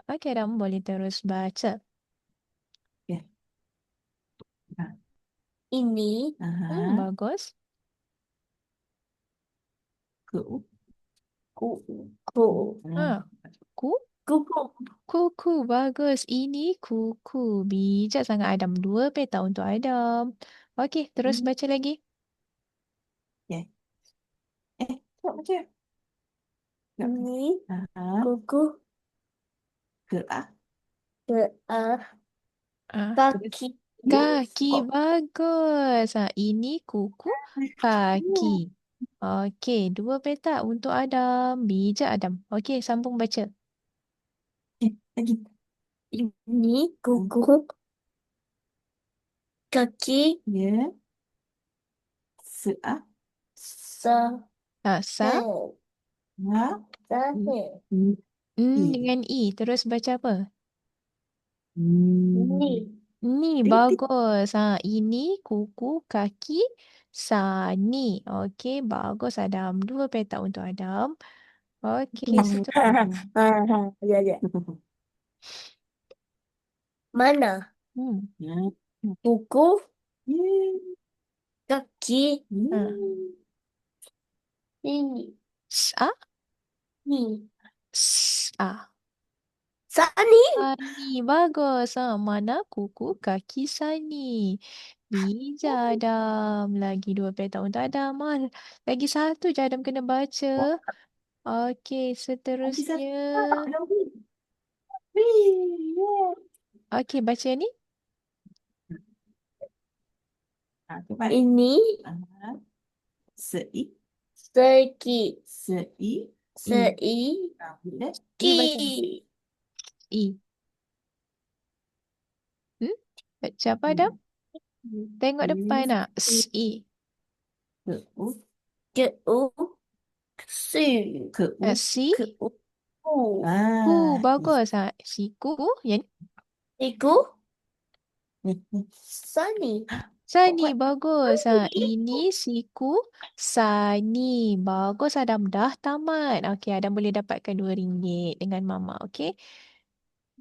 Okey, Adam boleh terus baca. Okey. Ha. Ini Aha. Bagus. Ku. ku ku Ha, Ha. ku, kuku. kuku. Bagus. Ini kuku. Bijak sangat, Adam. 2 peta untuk Adam. Okey, terus Hmm. baca lagi. Okey. Cepat baca. Nak. Ini Aha. kuku Ke ah. ke ah Ah, Terus. kaki. Yes. kaki. Oh. Bagus. Ha, ini kuku kaki. Okey, 2 peta untuk Adam. Bijak, Adam. Okey, sambung baca. Lagi. Ini kuku kaki Ya. Se ah. sahih. Ha, sa. Ha. Sahih. I. Dengan I. Terus baca apa? Ini Ni Tik tik. bagus. Ha, ini kuku kaki Sani. Okey, bagus Adam. 2 peta untuk Adam. Okey, Ya, ya. Mana Hmm. Ya. kuku Ya. kaki Ha. ini Sa. ni Sa. Sani. Sani. Bagus. Ha, mana kuku kaki Sani. Bijak Adam. Lagi 2 peta untuk Adam. Ha, lagi satu je Adam kena baca. Okey, Lagi seterusnya. satu lagi. Wih, yeah. Okey, baca ni. Cepat. Ini Ah, sei, seki sei, sei boleh. I ki baca. I. Hmm? Baca apa Adam? Tengok depan nak. I. Ke u, ke u si ke u, Si. ke u Ku. is. Bagus. Ha. Siku. Yang ni. iku Ni. Sani. Sani. Bagus. Ha. Ini siku. Sani. Bagus Adam. Dah tamat. Okey, Adam boleh dapatkan RM2 dengan Mama. Okey.